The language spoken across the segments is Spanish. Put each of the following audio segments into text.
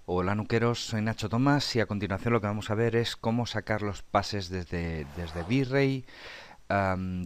Hola nuqueros, soy Nacho Tomás y a continuación lo que vamos a ver es cómo sacar los pases desde V-Ray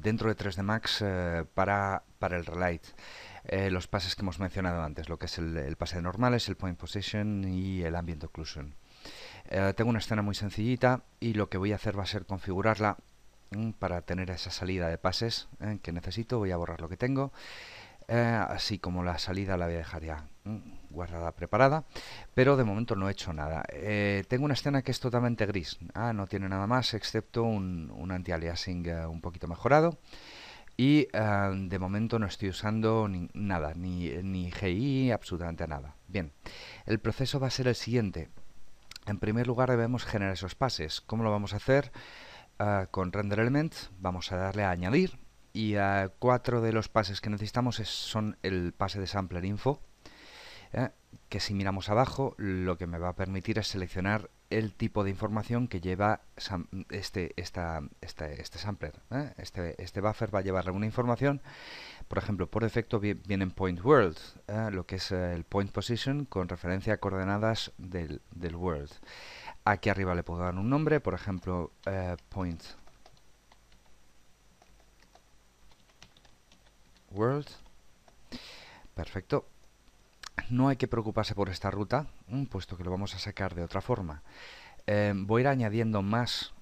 dentro de 3D Max para el Relight. Los pases que hemos mencionado antes, lo que es el pase de normales, el Point Position y el Ambient Occlusion. Tengo una escena muy sencillita y lo que voy a hacer va a ser configurarla para tener esa salida de pases que necesito. Voy a borrar lo que tengo. Así como la salida la voy a dejar ya guardada, preparada, pero de momento no he hecho nada. Tengo una escena que es totalmente gris, no tiene nada más excepto un anti-aliasing un poquito mejorado y de momento no estoy usando nada, ni GI, absolutamente nada. Bien, el proceso va a ser el siguiente. En primer lugar debemos generar esos pases. ¿Cómo lo vamos a hacer? Con Render Element vamos a darle a añadir y cuatro de los pases que necesitamos son el pase de Sampler Info, que si miramos abajo lo que me va a permitir es seleccionar el tipo de información que lleva este sampler. Este buffer va a llevar alguna información. Por ejemplo, por defecto viene en Point World, lo que es el Point Position con referencia a coordenadas del World. Aquí arriba le puedo dar un nombre, por ejemplo, Point World. Perfecto. No hay que preocuparse por esta ruta, puesto que lo vamos a sacar de otra forma. Voy a ir añadiendo más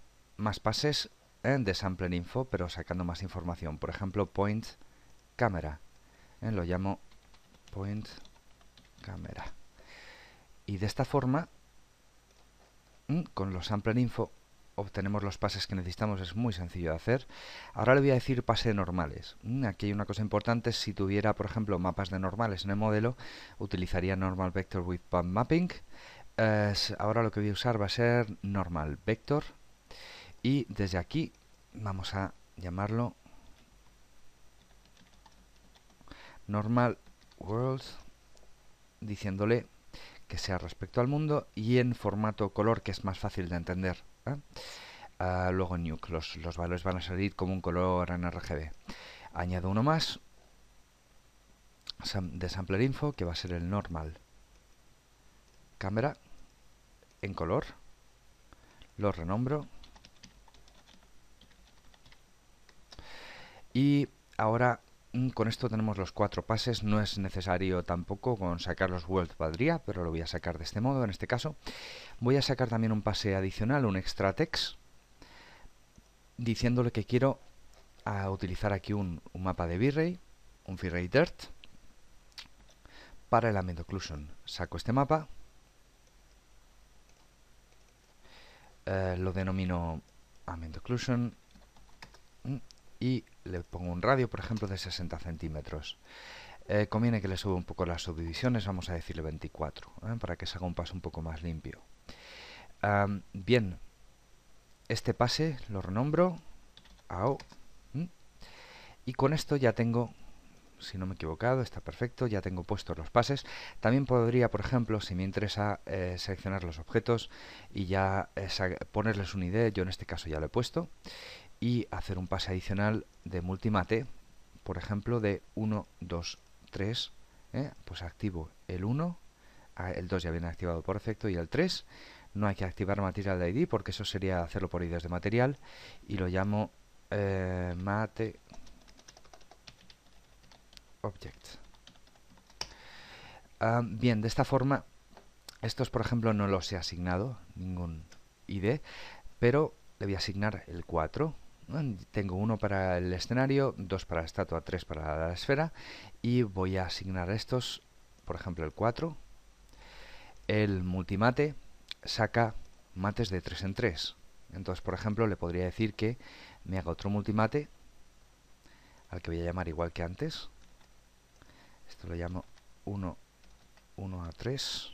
pases de Sampler Info, pero sacando más información. Por ejemplo, Point Camera. Lo llamo Point Camera. Y de esta forma, con los Sampler Info, obtenemos los pases que necesitamos. Es muy sencillo de hacer. Ahora le voy a decir pases normales. Aquí hay una cosa importante. Si tuviera, por ejemplo, mapas de normales en el modelo, utilizaría Normal Vector with Bump Mapping. Ahora lo que voy a usar va a ser Normal Vector. Y desde aquí vamos a llamarlo Normal World, diciéndole que sea respecto al mundo y en formato color, que es más fácil de entender. Luego en Nuke los valores van a salir como un color en RGB. Añado uno más de Sampler Info, que va a ser el Normal Cámara en color. Lo renombro. Y ahora con esto tenemos los cuatro pases. No es necesario tampoco con sacar los World valdría, pero lo voy a sacar de este modo en este caso. Voy a sacar también un pase adicional, un extra text, diciéndole que quiero utilizar aquí un mapa de V-Ray, un V-Ray Dirt, para el Ambient Occlusion. Saco este mapa, lo denomino Ambient Occlusion y le pongo un radio, por ejemplo, de 60 centímetros. Conviene que le suba un poco las subdivisiones, vamos a decirle 24, para que se haga un paso un poco más limpio. Bien, este pase lo renombro AO, y con esto ya tengo, si no me he equivocado, está perfecto, ya tengo puestos los pases. También podría, por ejemplo, si me interesa, seleccionar los objetos y ya ponerles un ID, yo en este caso ya lo he puesto, y hacer un pase adicional de multimate, por ejemplo, de 1, 2, 3, pues activo el 1, el 2 ya viene activado por defecto, y el 3 no hay que activar Material ID porque eso sería hacerlo por IDs de material, y lo llamo mate object. Bien, de esta forma, estos por ejemplo no los he asignado ningún ID, pero le voy a asignar el 4. Tengo uno para el escenario, 2 para la estatua, 3 para la esfera, y voy a asignar estos, por ejemplo el 4. El multimate saca mates de 3 en 3. Entonces, por ejemplo, le podría decir que me haga otro multimate, al que voy a llamar igual que antes. Esto lo llamo 1, 1 a 3.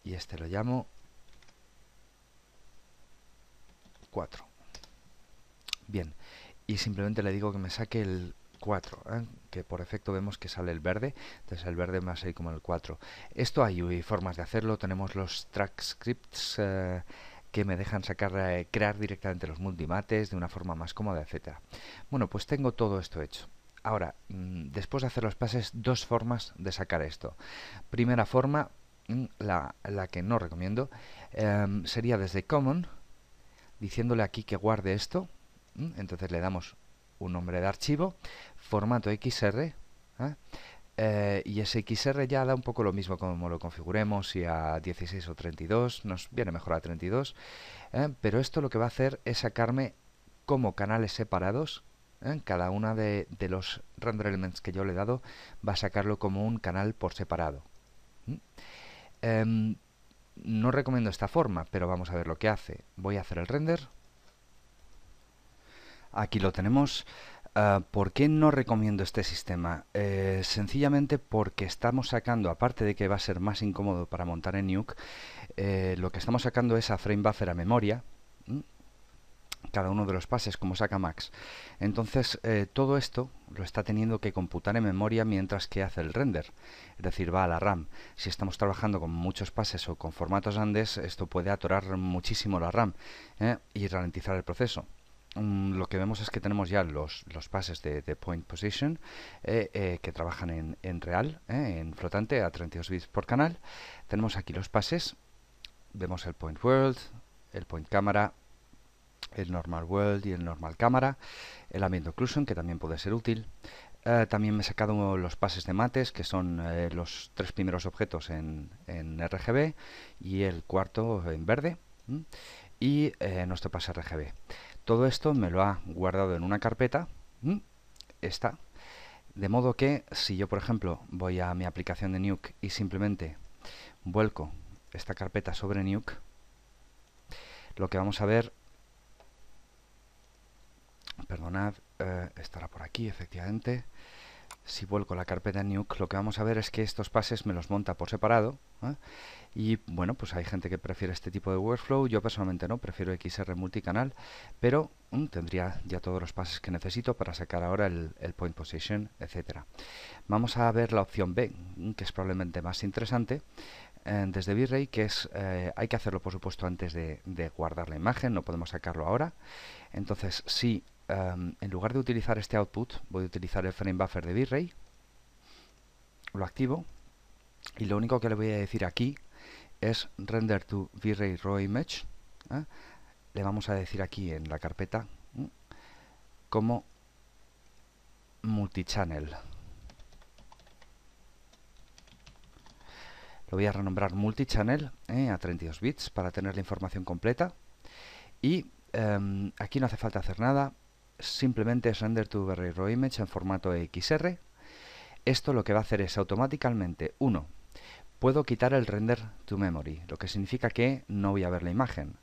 Y este lo llamo 4. Bien, y simplemente le digo que me saque el 4, que por efecto vemos que sale el verde, entonces el verde va a salir como el 4. Esto hay formas de hacerlo, tenemos los track scripts que me dejan crear directamente los multimates de una forma más cómoda, etcétera. Bueno, pues tengo todo esto hecho. Ahora, después de hacer los pases, dos formas de sacar esto. Primera forma, la que no recomiendo, sería desde Common, diciéndole aquí que guarde esto. Entonces le damos un nombre de archivo, formato XR, y ese XR ya da un poco lo mismo como lo configuremos, si a 16 o 32, nos viene mejor a 32, pero esto lo que va a hacer es sacarme como canales separados. Cada una de los render elements que yo le he dado va a sacarlo como un canal por separado. No recomiendo esta forma, pero vamos a ver lo que hace. Voy a hacer el render. Aquí lo tenemos. ¿Por qué no recomiendo este sistema? Sencillamente porque estamos sacando, aparte de que va a ser más incómodo para montar en Nuke, lo que estamos sacando es a frame buffer a memoria, cada uno de los pases como saca Max. Entonces todo esto lo está teniendo que computar en memoria mientras que hace el render, es decir, va a la RAM. Si estamos trabajando con muchos pases o con formatos grandes, esto puede atorar muchísimo la RAM y ralentizar el proceso. Lo que vemos es que tenemos ya los pases de point position que trabajan en real, en flotante a 32 bits por canal. Tenemos aquí los pases, vemos el point world, el point cámara, el normal world y el normal cámara, el ambient occlusion, que también puede ser útil. También me he sacado los pases de mates, que son los 3 primeros objetos en RGB y el cuarto en verde, y nuestro pase RGB. Todo esto me lo ha guardado en una carpeta, esta, de modo que si yo, por ejemplo, voy a mi aplicación de Nuke y simplemente vuelco esta carpeta sobre Nuke, lo que vamos a ver, perdonad, estará por aquí efectivamente. Si vuelco la carpeta en Nuke, lo que vamos a ver es que estos pases me los monta por separado, y bueno, pues hay gente que prefiere este tipo de workflow. Yo personalmente no, prefiero XR multicanal, pero tendría ya todos los pases que necesito para sacar ahora el point position, etcétera. Vamos a ver la opción B, que es probablemente más interesante, desde V-Ray, que es, hay que hacerlo por supuesto antes de guardar la imagen, no podemos sacarlo ahora. Entonces, si en lugar de utilizar este output, voy a utilizar el frame buffer de V-Ray, lo activo, y lo único que le voy a decir aquí es render to V-Ray raw image. Le vamos a decir aquí en la carpeta como multichannel. Lo voy a renombrar multichannel a 32 bits para tener la información completa. Y aquí no hace falta hacer nada, simplemente es render to V-Ray raw image en formato XR. Esto lo que va a hacer es automáticamente, puedo quitar el render to memory, lo que significa que no voy a ver la imagen.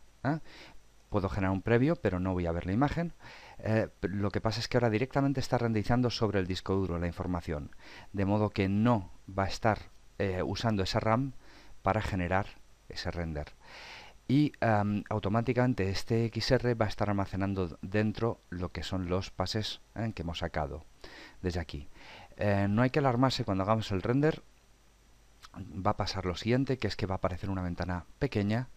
Puedo generar un previo, pero no voy a ver la imagen. Lo que pasa es que ahora directamente está renderizando sobre el disco duro la información, de modo que no va a estar usando esa RAM para generar ese render. Y automáticamente este XR va a estar almacenando dentro lo que son los pases que hemos sacado desde aquí. No hay que alarmarse cuando hagamos el render. Va a pasar lo siguiente, que es que va a aparecer una ventana pequeña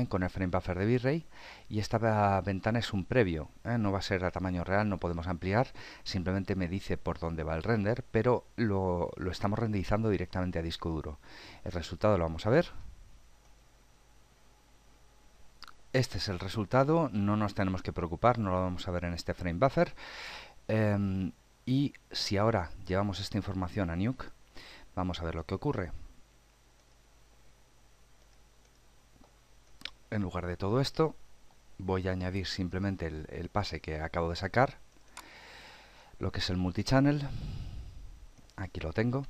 con el frame buffer de V-Ray, y esta ventana es un previo, no va a ser a tamaño real, no podemos ampliar, simplemente me dice por dónde va el render, pero lo estamos renderizando directamente a disco duro. El resultado lo vamos a ver. Este es el resultado, no nos tenemos que preocupar, no lo vamos a ver en este frame buffer. Y si ahora llevamos esta información a Nuke, vamos a ver lo que ocurre. En lugar de todo esto, voy a añadir simplemente el pase que acabo de sacar, lo que es el multichannel. Aquí lo tengo.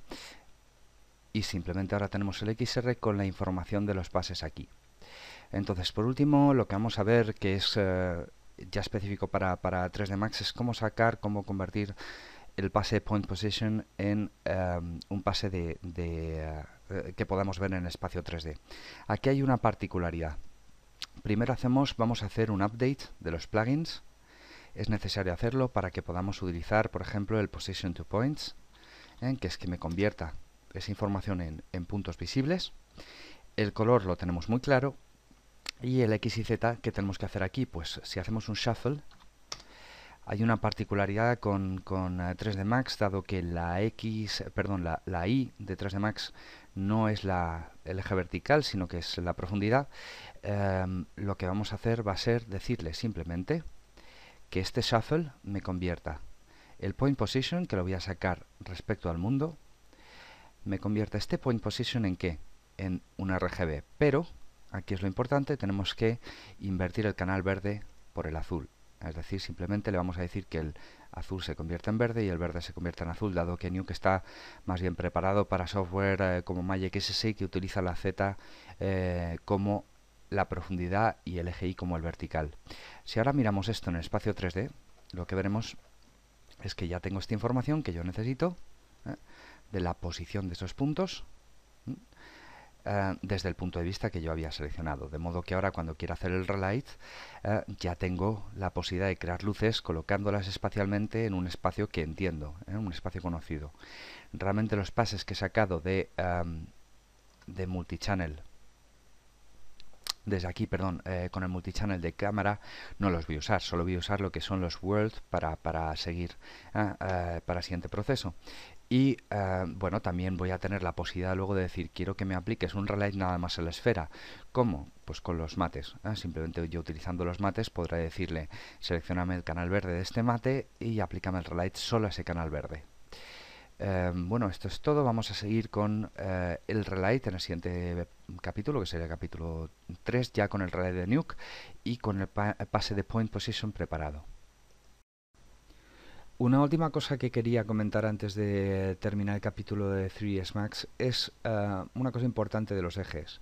Y simplemente ahora tenemos el XR con la información de los pases aquí. Entonces, por último, lo que vamos a ver, que es ya específico para 3D Max, es cómo convertir el pase point position en un pase que podamos ver en el espacio 3D. Aquí hay una particularidad. Primero vamos a hacer un update de los plugins. Es necesario hacerlo para que podamos utilizar, por ejemplo, el position to points, que es que me convierta esa información en puntos visibles. El color lo tenemos muy claro. Y el X y Z, ¿qué tenemos que hacer aquí? Pues si hacemos un shuffle, Hay una particularidad con 3D Max, dado que la Y de 3D Max no es el eje vertical, sino que es la profundidad. Lo que vamos a hacer va a ser decirle simplemente que este shuffle me convierta el point position, que lo voy a sacar respecto al mundo, me convierta este point position en ¿qué? En un RGB. Pero, aquí es lo importante, tenemos que invertir el canal verde por el azul. Es decir, simplemente le vamos a decir que el azul se convierta en verde y el verde se convierta en azul, dado que Nuke está más bien preparado para software como Magic SSI, que utiliza la Z como la profundidad y el eje Y como el vertical. Si ahora miramos esto en el espacio 3D, lo que veremos es que ya tengo esta información que yo necesito de la posición de esos puntos desde el punto de vista que yo había seleccionado. De modo que ahora cuando quiera hacer el relight ya tengo la posibilidad de crear luces colocándolas espacialmente en un espacio que entiendo, un espacio conocido. Realmente los pases que he sacado de multichannel desde aquí, perdón, con el multichannel de cámara no los voy a usar, solo voy a usar lo que son los world para seguir para el siguiente proceso. Y bueno, también voy a tener la posibilidad luego de decir, quiero que me apliques un relight nada más en la esfera. ¿Cómo? Pues con los mates. Simplemente yo utilizando los mates podré decirle, seleccioname el canal verde de este mate y aplícame el relight solo a ese canal verde. Bueno, esto es todo. Vamos a seguir con el relight en el siguiente capítulo, que sería el capítulo 3, ya con el relight de Nuke y con el pase de point position preparado. Una última cosa que quería comentar antes de terminar el capítulo de 3ds Max es una cosa importante de los ejes.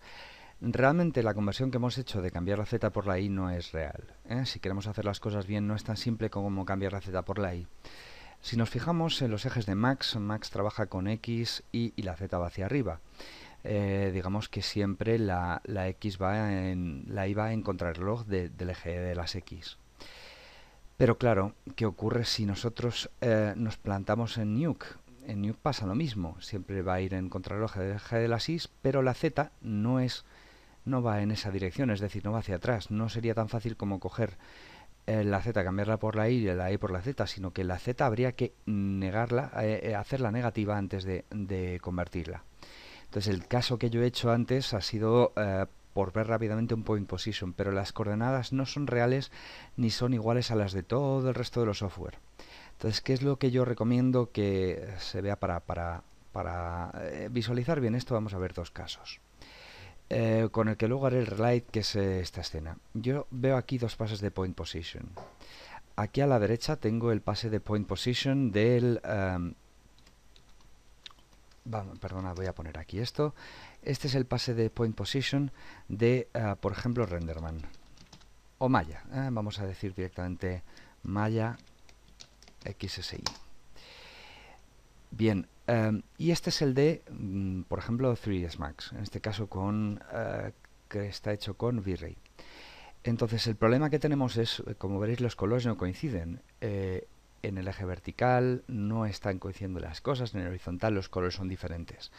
Realmente la conversión que hemos hecho de cambiar la Z por la Y no es real. Si queremos hacer las cosas bien, no es tan simple como cambiar la Z por la Y. Si nos fijamos en los ejes de Max, Max trabaja con X y la Z va hacia arriba. Digamos que siempre la Y va en contrarreloj del eje de las X. Pero claro, ¿qué ocurre si nosotros nos plantamos en Nuke? En Nuke pasa lo mismo, siempre va a ir en contrarreloj del eje de las Y, pero la Z no va en esa dirección, es decir, no va hacia atrás. No sería tan fácil como coger la Z, cambiarla por la Y por la Z, sino que la Z habría que negarla, hacerla negativa antes de convertirla. Entonces el caso que yo he hecho antes ha sido por ver rápidamente un point position, pero las coordenadas no son reales ni son iguales a las de todo el resto de los software. Entonces, ¿qué es lo que yo recomiendo que se vea para visualizar bien esto? Vamos a ver dos casos. Con el que luego haré el relight, que es esta escena. Yo veo aquí dos pases de point position. Aquí a la derecha tengo el pase de point position del... perdona, voy a poner aquí esto. Este es el pase de point position de, por ejemplo, Renderman. O Maya. Vamos a decir directamente Maya XSI. Bien, y este es el de, por ejemplo, 3ds Max. En este caso que está hecho con V-Ray. Entonces el problema que tenemos es, como veréis, los colores no coinciden. En el eje vertical no están coincidiendo las cosas, en el horizontal los colores son diferentes.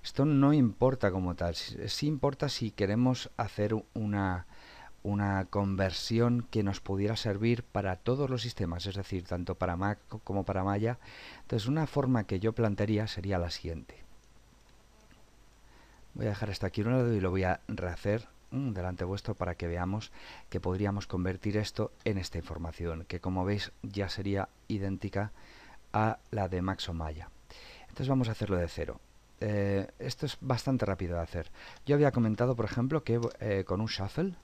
Esto no importa como tal, sí importa si queremos hacer una conversión que nos pudiera servir para todos los sistemas, es decir, tanto para Mac como para Maya. Entonces una forma que yo plantearía sería la siguiente. Voy a dejar esto aquí a un lado y lo voy a rehacer delante vuestro para que veamos que podríamos convertir esto en esta información, que como veis ya sería idéntica a la de Max o Maya. Entonces vamos a hacerlo de cero. Esto es bastante rápido de hacer. Yo había comentado, por ejemplo, que con un shuffle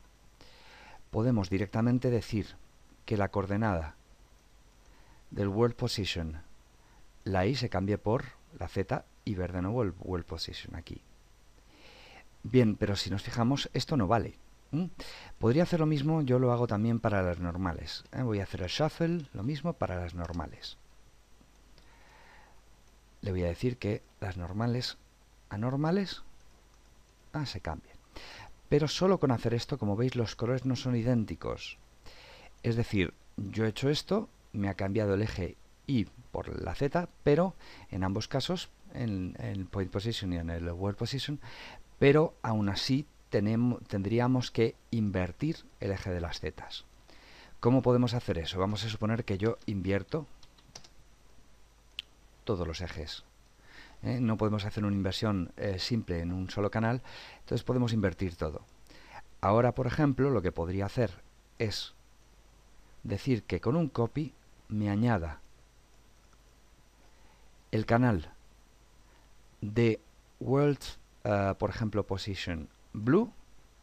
podemos directamente decir que la coordenada del world position, la Y se cambie por la Z y ver de nuevo el world position aquí. Bien, pero si nos fijamos, esto no vale. Podría hacer lo mismo, yo lo hago también para las normales. Voy a hacer el shuffle, lo mismo para las normales. Le voy a decir que las normales a normales se cambien. Pero solo con hacer esto, como veis, los colores no son idénticos. Es decir, yo he hecho esto, me ha cambiado el eje Y por la Z, pero en ambos casos, en el point position y en el world position, pero aún así tendríamos que invertir el eje de las zetas. ¿Cómo podemos hacer eso? Vamos a suponer que yo invierto todos los ejes. No podemos hacer una inversión simple en un solo canal, entonces podemos invertir todo. Ahora, por ejemplo, lo que podría hacer es decir que con un copy me añada el canal de World, por ejemplo, Position Blue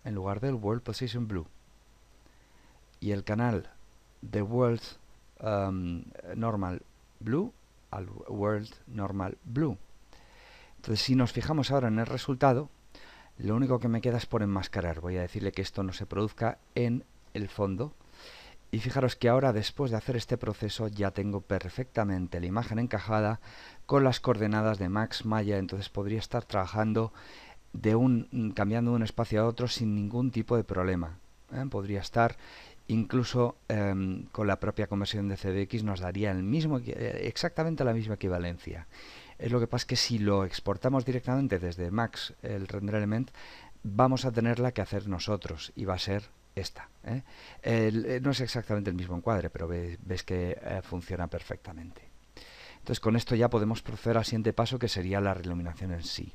en lugar del World Position Blue, y el canal de World Normal Blue al World Normal Blue. Entonces, si nos fijamos ahora en el resultado, lo único que me queda es por enmascarar. Voy a decirle que esto no se produzca en el fondo. Y fijaros que ahora, después de hacer este proceso, ya tengo perfectamente la imagen encajada con las coordenadas de Max Maya. Entonces podría estar trabajando cambiando de un espacio a otro sin ningún tipo de problema. Podría estar incluso con la propia conversión de CDX nos daría exactamente la misma equivalencia. Lo que pasa es que si lo exportamos directamente desde Max, el render element, vamos a tenerla que hacer nosotros y va a ser esta. No es exactamente el mismo encuadre, pero ves que funciona perfectamente. Entonces con esto ya podemos proceder al siguiente paso, que sería la reiluminación en sí.